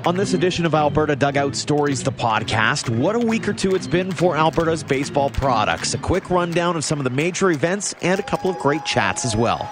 On this edition of Alberta Dugout Stories, the podcast, what a week or two it's been for Alberta's baseball products. A quick rundown of some of the major events and a couple of great chats as well.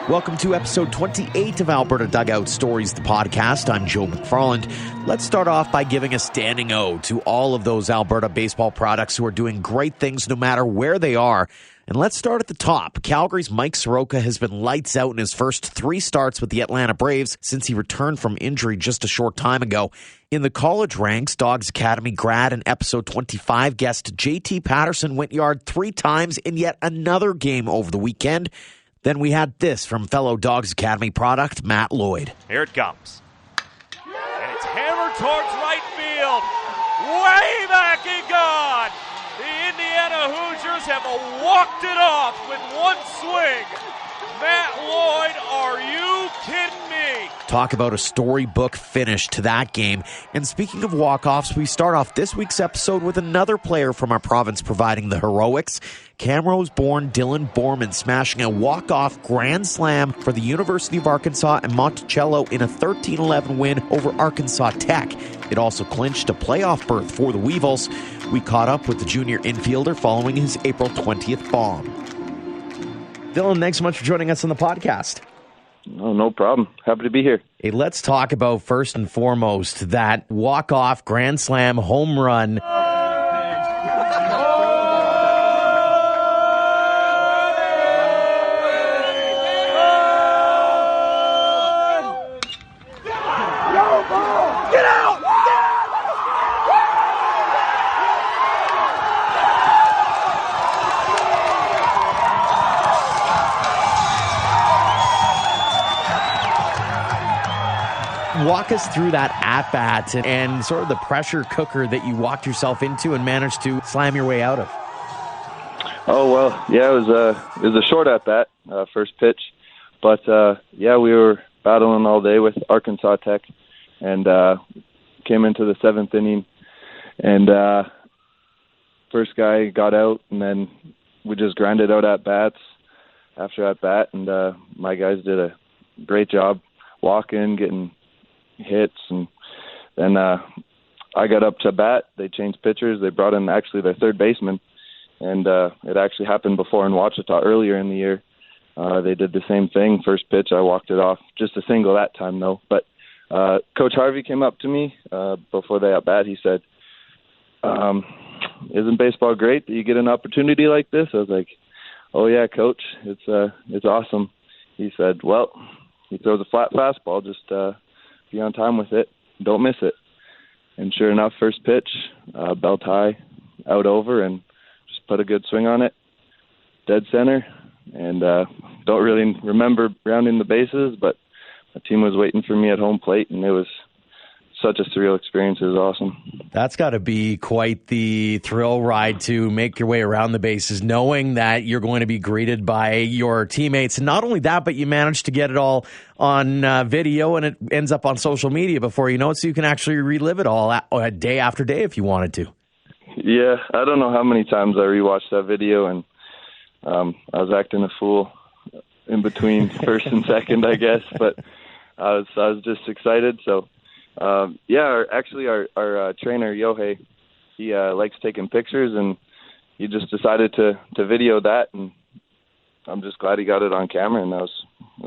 Welcome to episode 28 of Alberta Dugout Stories, the podcast. I'm Joe McFarland. Let's start off by giving a standing ode to all of those Alberta baseball products who are doing great things no matter where they are. And let's start at the top. Calgary's Mike Soroka has been lights out in his first 3 starts with the Atlanta Braves since he returned from injury just a short time ago. In the college ranks, Dawgs Academy grad and episode 25 guest JT Patterson went yard 3 times in yet another game over the weekend. Then we had this from fellow Dawgs Academy product, Matt Lloyd. Here it comes. And it's hammered towards right field. Way back and gone. The Indiana Hoosiers have walked it off with one swing. Matt Lloyd, are you kidding me? Talk about a storybook finish to that game. And speaking of walk-offs, we start off this week's episode with another player from our province providing the heroics. Camrose-born Dylan Borman smashing a walk-off grand slam for the University of Arkansas and Monticello in a 13-11 win over Arkansas Tech. It also clinched a playoff berth for the Weevils. We caught up with the junior infielder following his April 20th bomb. Dylan, thanks so much for joining us on the podcast. Oh, no problem. Happy to be here. Hey, let's talk about, first and foremost, that walk-off grand slam home run. Walk us through that at-bat and sort of the pressure cooker that you walked yourself into and managed to slam your way out of. Oh, well, yeah, it was a short at-bat, first pitch. But, yeah, we were battling all day with Arkansas Tech and came into the 7th inning. And first guy got out, and then we just grinded out at-bats after at-bat. And my guys did a great job walking, getting hits, and then I got up to bat. They changed pitchers. They brought in actually their third baseman, and it actually happened before in Ouachita earlier in the year. They did the same thing. First pitch, I walked it off. Just a single that time, though. But Coach Harvey came up to me before they at bat. He said, isn't baseball great that you get an opportunity like this? I was like, oh, yeah, Coach, it's awesome. He said, well, he throws a flat fastball, just be on time with it. Don't miss it. And sure enough, first pitch, belt high, out over, and just put a good swing on it. Dead center. And don't really remember rounding the bases, but the team was waiting for me at home plate, and it was such a surreal experience. It was awesome. That's got to be quite the thrill ride to make your way around the bases, knowing that you're going to be greeted by your teammates. And not only that, but you managed to get it all on video, and it ends up on social media before you know it, so you can actually relive it all day after day if you wanted to. Yeah, I don't know how many times I rewatched that video, and I was acting a fool in between first and second, I guess, but I was just excited, so... our trainer, Yohei, he likes taking pictures, and he just decided to video that, and I'm just glad he got it on camera, and it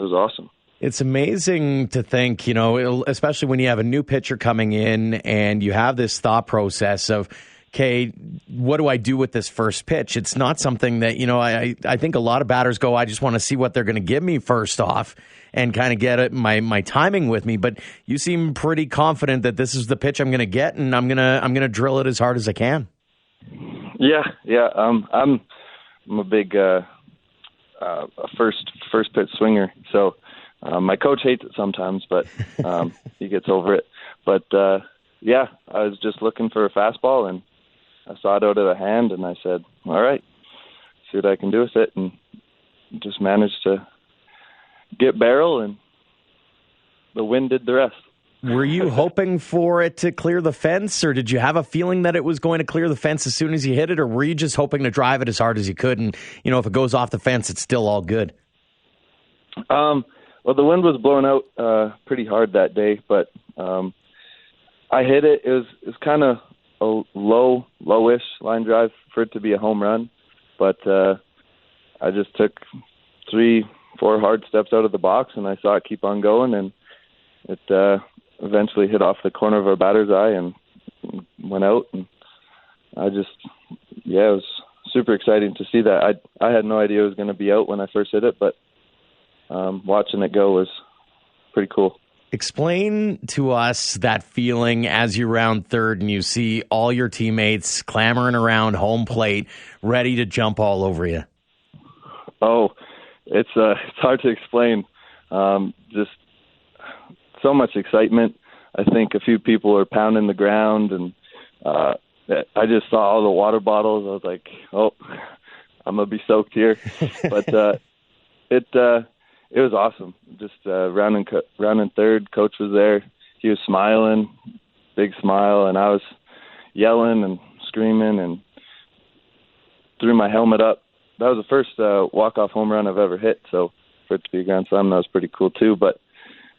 was awesome. It's amazing to think, especially when you have a new pitcher coming in and you have this thought process of, okay, what do I do with this first pitch? It's not something that, I think a lot of batters go, I just want to see what they're going to give me first off and kind of get my timing with me. But you seem pretty confident that this is the pitch I'm going to get, and I'm gonna drill it as hard as I can. Yeah. I'm a big first pitch swinger. So my coach hates it sometimes, but he gets over it. But I was just looking for a fastball, and I saw it out of the hand, and I said, all right, see what I can do with it, and just managed to get barrel and the wind did the rest. Were you hoping for it to clear the fence, or did you have a feeling that it was going to clear the fence as soon as you hit it, or were you just hoping to drive it as hard as you could, and, if it goes off the fence, it's still all good? Well, the wind was blowing out pretty hard that day, but I hit it. It was kind of a lowish line drive for it to be a home run, but I just took 3-4 hard steps out of the box, and I saw it keep on going, and it eventually hit off the corner of our batter's eye and went out. And it was super exciting to see that. I had no idea it was going to be out when I first hit it, but watching it go was pretty cool. Explain to us that feeling as you round third and you see all your teammates clamoring around home plate, ready to jump all over you. Oh, it's hard to explain. Just so much excitement. I think a few people are pounding the ground, and I just saw all the water bottles. I was like, oh, I'm going to be soaked here. But it was awesome. Just rounding third, coach was there. He was smiling, big smile, and I was yelling and screaming and threw my helmet up. That was the first walk-off home run I've ever hit, so for it to be a grand slam, that was pretty cool too. But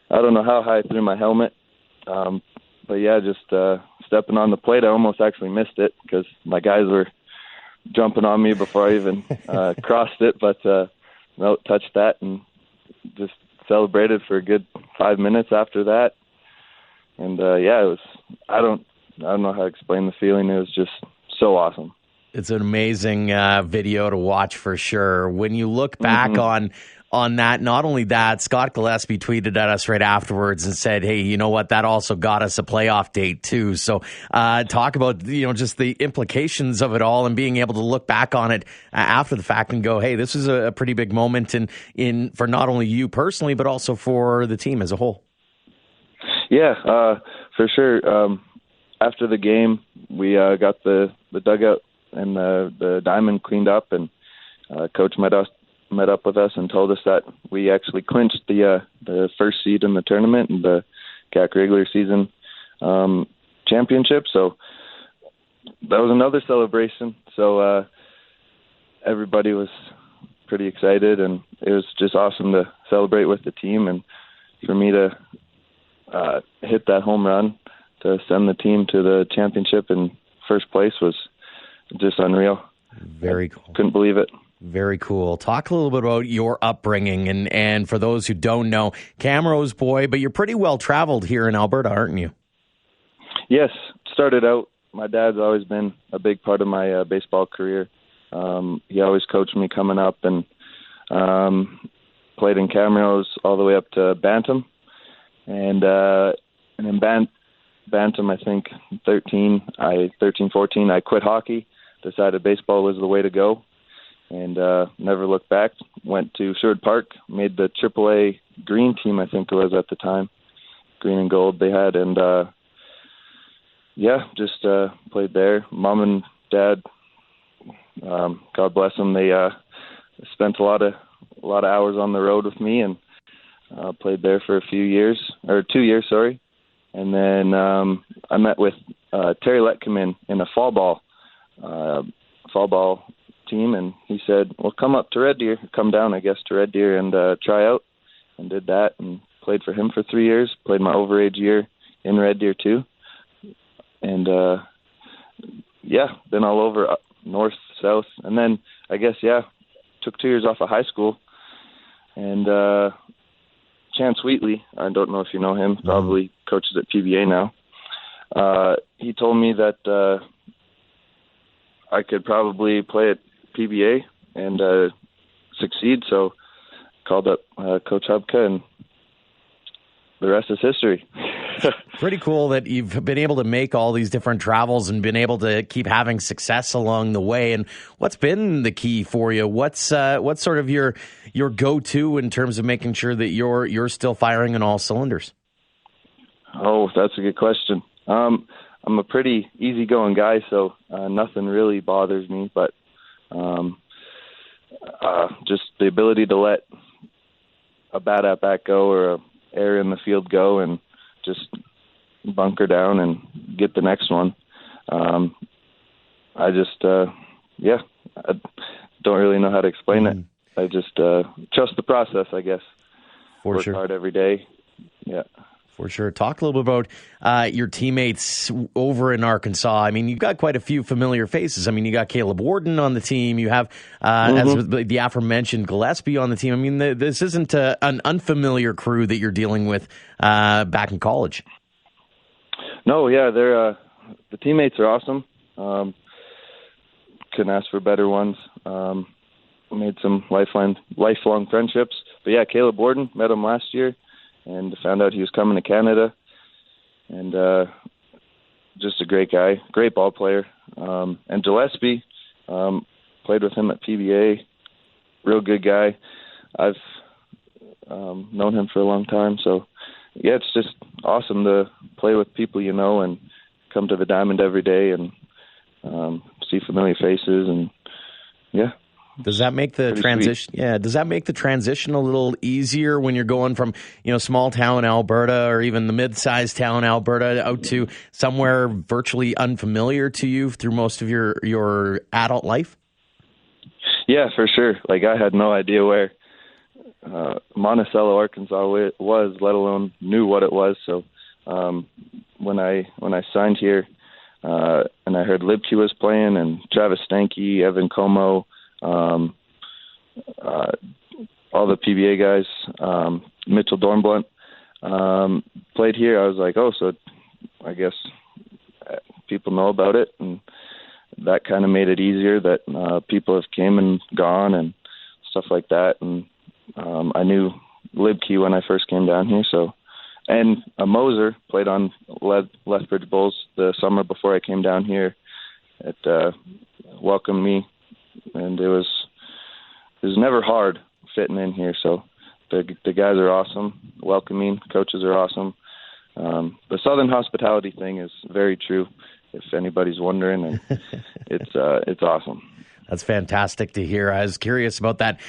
I don't know how high I threw my helmet. But yeah, just stepping on the plate, I almost actually missed it because my guys were jumping on me before I even crossed it. But no, touched that and just celebrated for a good 5 minutes after that. And it was, I don't know how to explain the feeling. It was just so awesome. It's an amazing video to watch for sure. When you look back on that, not only that, Scott Gillespie tweeted at us right afterwards and said, hey, you know what, that also got us a playoff date too. So talk about, just the implications of it all and being able to look back on it after the fact and go, hey, this is a pretty big moment in for not only you personally, but also for the team as a whole. Yeah, for sure. After the game, we got the dugout and the diamond cleaned up, and Coach met up with us and told us that we actually clinched the first seed in the tournament and the GAC regular season championship. So that was another celebration. So everybody was pretty excited, and it was just awesome to celebrate with the team, and for me to hit that home run to send the team to the championship in first place was just unreal. Very cool. Couldn't believe it. Very cool. Talk a little bit about your upbringing, and for those who don't know, Camrose boy, but you're pretty well traveled here in Alberta, aren't you? Yes. Started out, my dad's always been a big part of my baseball career. He always coached me coming up, and played in Camrose all the way up to Bantam. And in Bantam, I think 13, 14, I quit hockey, decided baseball was the way to go, and never looked back. Went to Sherwood Park, made the AAA green team, I think it was at the time, green and gold they had, and just played there. Mom and Dad, God bless them, they spent a lot of hours on the road with me, and played there for 2 years, and then I met with Terry Letkeman in a fall ball team, and he said, well, come down to Red Deer and try out, and did that, and played for him for 3 years, played my overage year in Red Deer too, and been all over, north, south, and then I guess, took 2 years off of high school, and Chance Wheatley, I don't know if you know him, probably coaches at PBA now. He told me that I could probably play at PBA and succeed, so called up Coach Hubka, and the rest is history. Pretty cool that you've been able to make all these different travels and been able to keep having success along the way. And what's been the key for you? What's sort of your go-to in terms of making sure that you're still firing on all cylinders? Oh, that's a good question. I'm a pretty easygoing guy, so nothing really bothers me, but just the ability to let a bad at-bat go or air in the field go and just bunker down and get the next one. I just, I don't really know how to explain it. I just trust the process, I guess. For Work sure. hard every day. Yeah. For sure. Talk a little bit about your teammates over in Arkansas. I mean, you've got quite a few familiar faces. I mean, you got Caleb Warden on the team. You have, as the aforementioned Gillespie on the team. I mean, this isn't an unfamiliar crew that you're dealing with back in college. No, yeah, they're the teammates are awesome. Couldn't ask for better ones. Made some lifelong friendships. But yeah, Caleb Warden, met him last year and found out he was coming to Canada. And just a great guy, great ball player. And Gillespie, played with him at PBA, real good guy. I've known him for a long time. So yeah, it's just awesome to play with people you know and come to the Diamond every day and see familiar faces, and yeah. Does that make the transition? Sweet. Yeah. Does that make the transition a little easier when you're going from, small town Alberta or even the mid-sized town Alberta out to somewhere virtually unfamiliar to you through most of your adult life? Yeah, for sure. Like, I had no idea where Monticello, Arkansas was, let alone knew what it was. So when I signed here and I heard Libke was playing and Travis Stanky, Evan Como, all the PBA guys, Mitchell Dornblunt, played here, I was like, oh, so I guess people know about it, and that kind of made it easier that people have came and gone and stuff like that. And I knew Libke when I first came down here, so. And Moser played on Lethbridge Bulls the summer before I came down here. It welcomed me, and it was never hard fitting in here. So the guys are awesome, welcoming, coaches are awesome. The Southern hospitality thing is very true, if anybody's wondering, and it's awesome. That's fantastic to hear. I was curious about that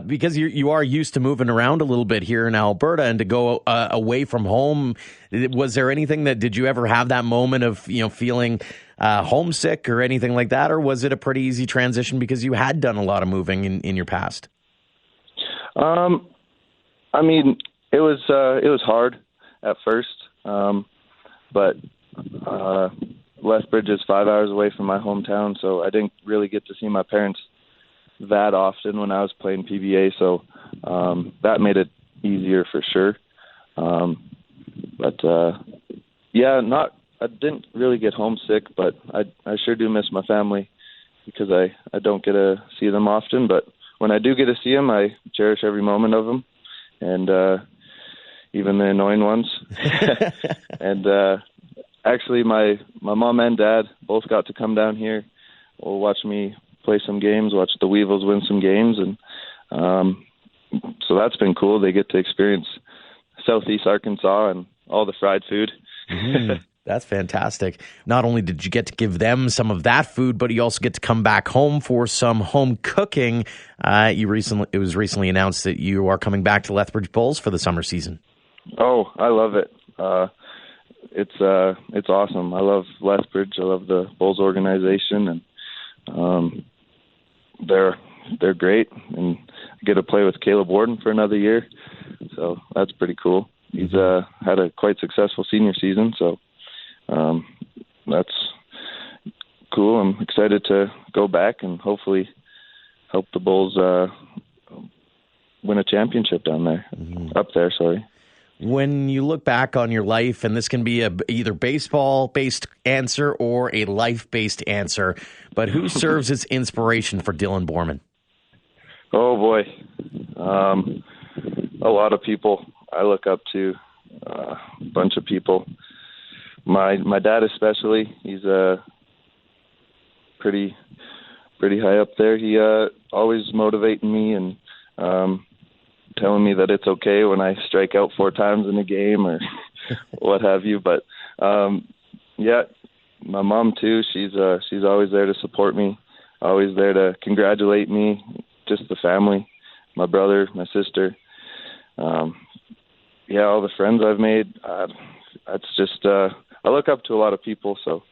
because you are used to moving around a little bit here in Alberta, and to go away from home. Was there anything did you ever have that moment of feeling homesick or anything like that, or was it a pretty easy transition because you had done a lot of moving in your past? I mean, it was hard at first, but. Lethbridge is 5 hours away from my hometown, so I didn't really get to see my parents that often when I was playing PBA, so that made it easier for sure. I didn't really get homesick, but I sure do miss my family because I don't get to see them often, but when I do get to see them, I cherish every moment of them, and even the annoying ones. And actually, my mom and dad both got to come down here. We'll watch me play some games, watch the Weevils win some games, and so that's been cool. They get to experience Southeast Arkansas and all the fried food. That's fantastic. Not only did you get to give them some of that food, but you also get to come back home for some home cooking. It was recently announced that you are coming back to Lethbridge Bulls for the summer season. Oh, I love it. It's awesome. I love Lethbridge. I love the Bulls organization, and they're great. And I get to play with Caleb Warden for another year, so that's pretty cool. He's had a quite successful senior season, so that's cool. I'm excited to go back and hopefully help the Bulls win a championship down there, up there. Sorry. When you look back on your life, and this can be either baseball-based answer or a life-based answer, but who serves as inspiration for Dylan Borman? Oh, boy. A lot of people I look up to, a bunch of people. My dad especially, he's pretty high up there. He always motivating me and telling me that it's okay when I strike out 4 times in a game or what have you. But yeah, my mom too. She's always there to support me, always there to congratulate me. Just the family, my brother, my sister. all the friends I've made. That's just I look up to a lot of people, so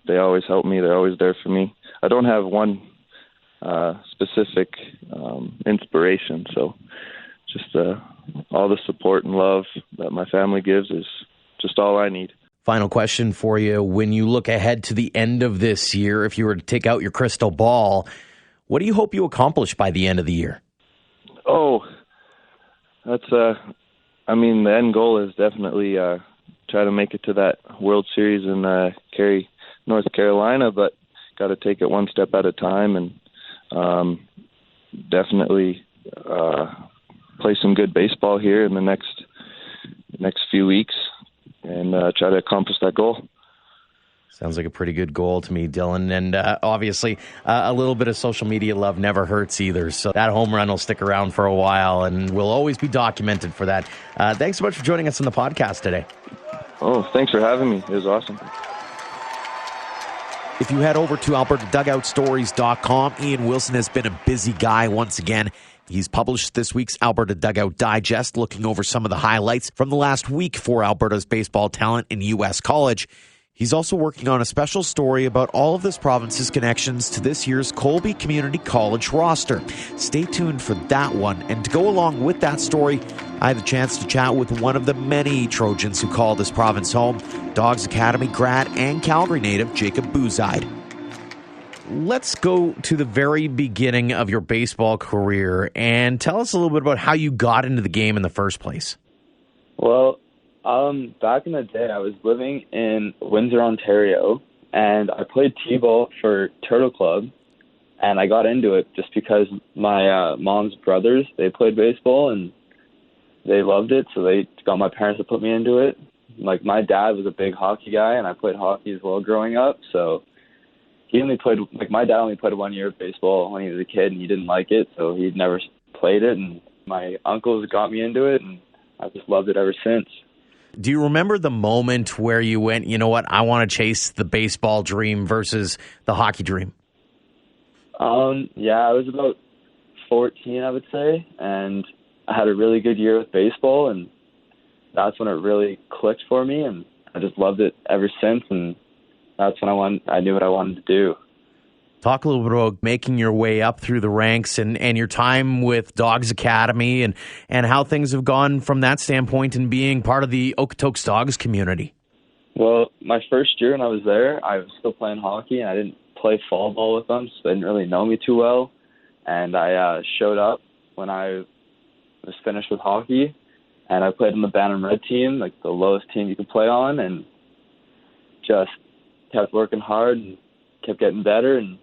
they always help me. They're always there for me. I don't have one specific inspiration, so just all the support and love that my family gives is just all I need. Final question for you. When you look ahead to the end of this year, if you were to take out your crystal ball, what do you hope you accomplish by the end of the year? Oh, that's the end goal is definitely try to make it to that World Series in Cary, North Carolina, but got to take it one step at a time and definitely play some good baseball here in the next few weeks and try to accomplish that goal. Sounds like a pretty good goal to me, Dylan. And obviously, a little bit of social media love never hurts either. So that home run will stick around for a while and will always be documented for that. Thanks so much for joining us on the podcast today. Oh, thanks for having me. It was awesome. If you head over to albertadugoutstories.com, Ian Wilson has been a busy guy once again. He's published this week's Alberta Dugout Digest, looking over some of the highlights from the last week for Alberta's baseball talent in U.S. college. He's also working on a special story about all of this province's connections to this year's Colby Community College roster. Stay tuned for that one. And to go along with that story, I had the chance to chat with one of the many Trojans who call this province home, Dawgs Academy grad and Calgary native Jacob Bouzide. Let's go to the very beginning of your baseball career and tell us a little bit about how you got into the game in the first place. Well, back in the day, I was living in Windsor, Ontario, and I played T-ball for Turtle Club, and I got into it just because my mom's brothers, they played baseball, and they loved it, so they got my parents to put me into it. Like, my dad was a big hockey guy, and I played hockey as well growing up, so my dad only played 1 year of baseball when he was a kid, and he didn't like it, so he never played it, and my uncles got me into it, and I just loved it ever since. Do you remember the moment where you went, you know what, I want to chase the baseball dream versus the hockey dream? Yeah, I was about 14, I would say, and I had a really good year with baseball, and that's when it really clicked for me, and I just loved it ever since, and that's when I knew what I wanted to do. Talk a little bit about making your way up through the ranks and your time with Dawgs Academy and how things have gone from that standpoint and being part of the Okotoks Dawgs community. Well, my first year when I was there, I was still playing hockey, and I didn't play fall ball with them, so they didn't really know me too well. And I showed up when I was finished with hockey, and I played on the Bantam Red team, like the lowest team you could play on, and just kept working hard and kept getting better. And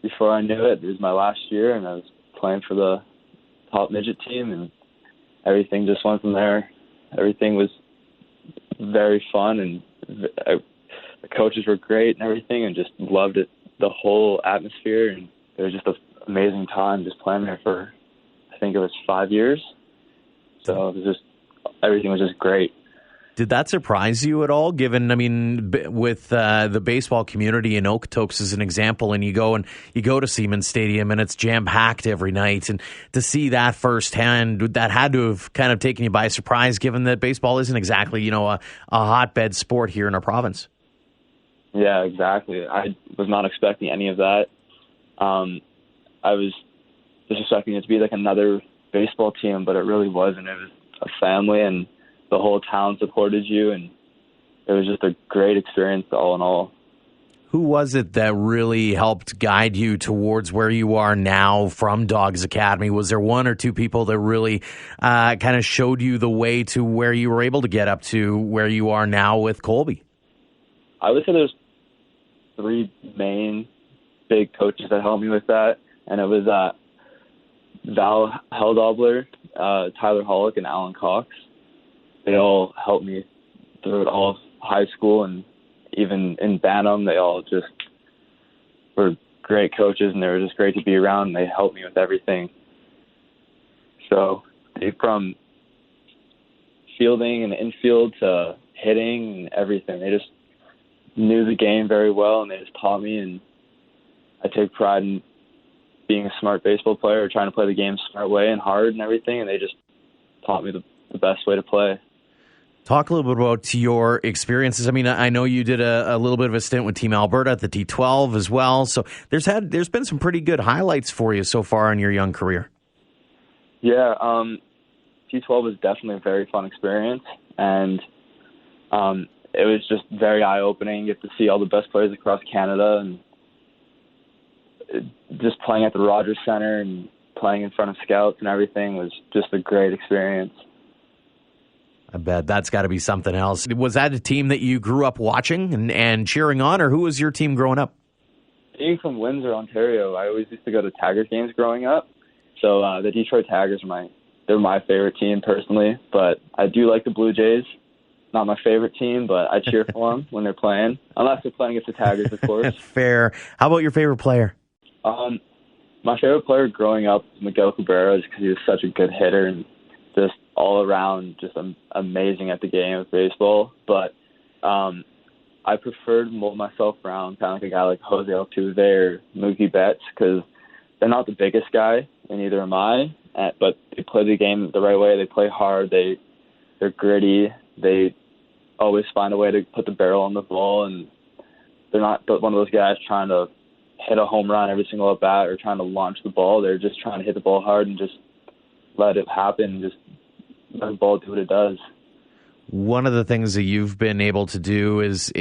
before I knew it, it was my last year, and I was playing for the top midget team, and everything just went from there. Everything was very fun, and the coaches were great and everything, and just loved it, the whole atmosphere, and it was just an amazing time just playing there for, I think it was 5 years. So it was just, everything was just great. Did that surprise you at all, given, with the baseball community in Okotoks as an example, and you go to Siemens Stadium and it's jam-packed every night, and to see that firsthand, that had to have kind of taken you by surprise, given that baseball isn't exactly, a hotbed sport here in our province? Yeah, exactly. I was not expecting any of that. I was just expecting it to be like another baseball team, but it really wasn't. It was a family, and the whole town supported you, and it was just a great experience all in all. Who was it that really helped guide you towards where you are now from Dawgs Academy? Was there one or two people that really kind of showed you the way to where you were able to get up to where you are now with Colby? I would say there's three main big coaches that helped me with that, and it was Val Heldobler, Tyler Hollick, and Alan Cox. They all helped me through it all of high school, and even in Bantam, they all just were great coaches, and they were just great to be around, and they helped me with everything. So from fielding and infield to hitting and everything, they just knew the game very well, and they just taught me, and I take pride in being a smart baseball player, trying to play the game the smart way and hard and everything, and they just taught me the best way to play. Talk a little bit about your experiences. I mean, I know you did a little bit of a stint with Team Alberta at the T12 as well. So there's been some pretty good highlights for you so far in your young career. Yeah, T12 was definitely a very fun experience, and it was just very eye-opening. You get to see all the best players across Canada, and just playing at the Rogers Centre and playing in front of scouts and everything was just a great experience. I bet that's got to be something else. Was that a team that you grew up watching and cheering on, or who was your team growing up? Being from Windsor, Ontario, I always used to go to Tigers games growing up. So the Detroit Tigers they're my favorite team personally, but I do like the Blue Jays. Not my favorite team, but I cheer for them when they're playing, unless they're playing against the Tigers, of course. Fair. How about your favorite player? My favorite player growing up was Miguel Cabrera, just because he was such a good hitter and just all around just amazing at the game of baseball. But I prefer to mold myself around kind of like a guy like Jose Altuve or Mookie Betts, because they're not the biggest guy, and neither am I. But they play the game the right way. They play hard. They're gritty. They always find a way to put the barrel on the ball, and they're not one of those guys trying to hit a home run every single at bat or trying to launch the ball. They're just trying to hit the ball hard and just let it happen, just let the ball do what it does. One of the things that you've been able to do is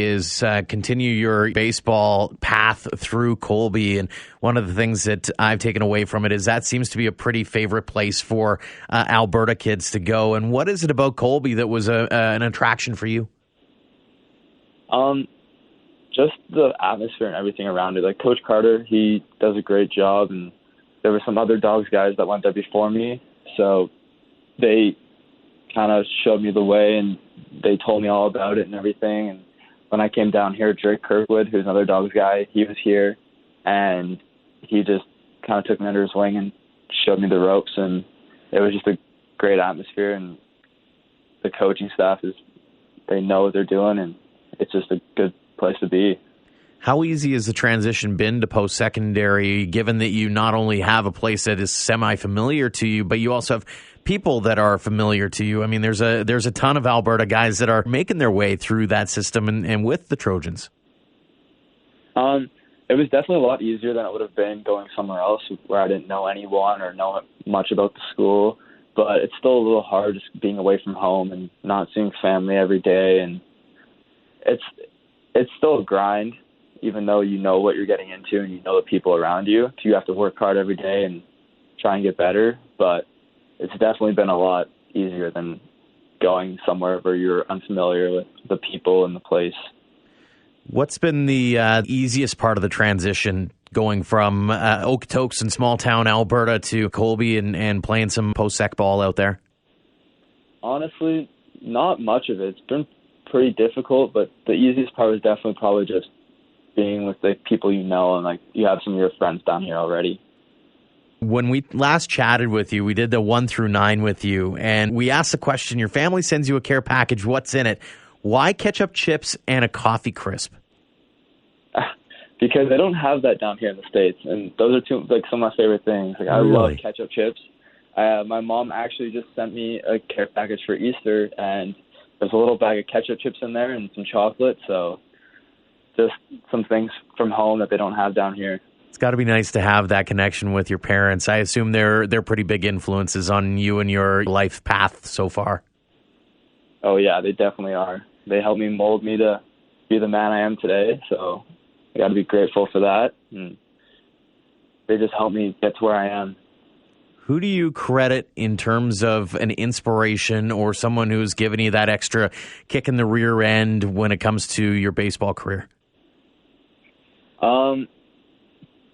continue your baseball path through Colby, and one of the things that I've taken away from it is that seems to be a pretty favorite place for Alberta kids to go. And what is it about Colby that was an attraction for you? Just the atmosphere and everything around it. Like Coach Carter, he does a great job, and there were some other Dawgs guys that went there before me, so they kind of showed me the way, and they told me all about it and everything. And when I came down here, Drake Kirkwood, who's another Dawgs guy, he was here, and he just kind of took me under his wing and showed me the ropes, and it was just a great atmosphere, and the coaching staff they know what they're doing, and it's just a good place to be. How easy has the transition been to post-secondary, given that you not only have a place that is semi-familiar to you, but you also have people that are familiar to you? I mean, there's a ton of Alberta guys that are making their way through that system and with the Trojans. It was definitely a lot easier than it would have been going somewhere else where I didn't know anyone or know much about the school, but it's still a little hard just being away from home and not seeing family every day, and it's still a grind. Even though you know what you're getting into and you know the people around you, you have to work hard every day and try and get better. But it's definitely been a lot easier than going somewhere where you're unfamiliar with the people and the place. What's been the easiest part of the transition going from Okotoks and small town Alberta to Colby and playing some post-sec ball out there? Honestly, not much of it. It's been pretty difficult, but the easiest part was definitely probably just being with the people you know, and like you have some of your friends down here already. When we last chatted with you, we did the 1 through 9 with you, and we asked the question, your family sends you a care package, what's in it? Why ketchup chips and a coffee crisp? Because they don't have that down here in the States, and those are some of my favorite things. Like, I love ketchup chips. My mom actually just sent me a care package for Easter, and there's a little bag of ketchup chips in there and some chocolate, so just some things from home that they don't have down here. It's got to be nice to have that connection with your parents. I assume they're pretty big influences on you and your life path so far. Oh, yeah, they definitely are. They helped me mold me to be the man I am today, so I got to be grateful for that. And they just helped me get to where I am. Who do you credit in terms of an inspiration or someone who's given you that extra kick in the rear end when it comes to your baseball career?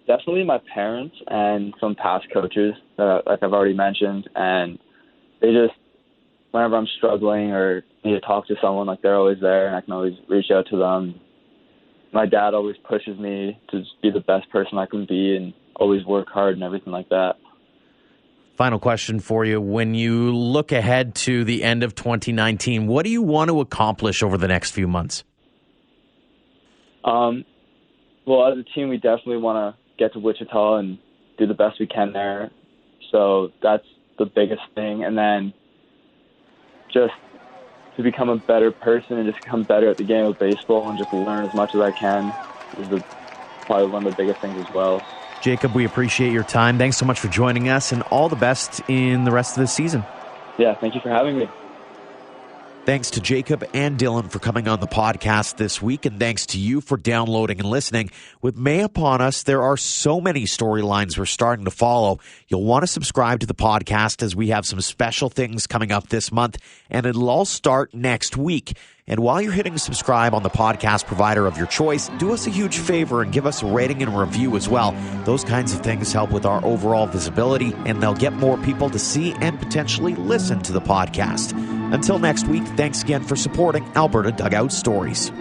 Definitely my parents and some past coaches, like I've already mentioned, and they just, whenever I'm struggling or need to talk to someone, like they're always there, and I can always reach out to them. My dad always pushes me to just be the best person I can be and always work hard and everything like that. Final question for you. When you look ahead to the end of 2019, what do you want to accomplish over the next few months? Well, as a team, we definitely want to get to Wichita and do the best we can there. So that's the biggest thing. And then just to become a better person and just become better at the game of baseball and just learn as much as I can is probably one of the biggest things as well. Jacob, we appreciate your time. Thanks so much for joining us, and all the best in the rest of the season. Yeah, thank you for having me. Thanks to Jacob and Dylan for coming on the podcast this week, and thanks to you for downloading and listening. With May upon us, there are so many storylines we're starting to follow. You'll want to subscribe to the podcast as we have some special things coming up this month, and it'll all start next week. And while you're hitting subscribe on the podcast provider of your choice, do us a huge favor and give us a rating and a review as well. Those kinds of things help with our overall visibility, and they'll get more people to see and potentially listen to the podcast. Until next week, thanks again for supporting Alberta Dugout Stories.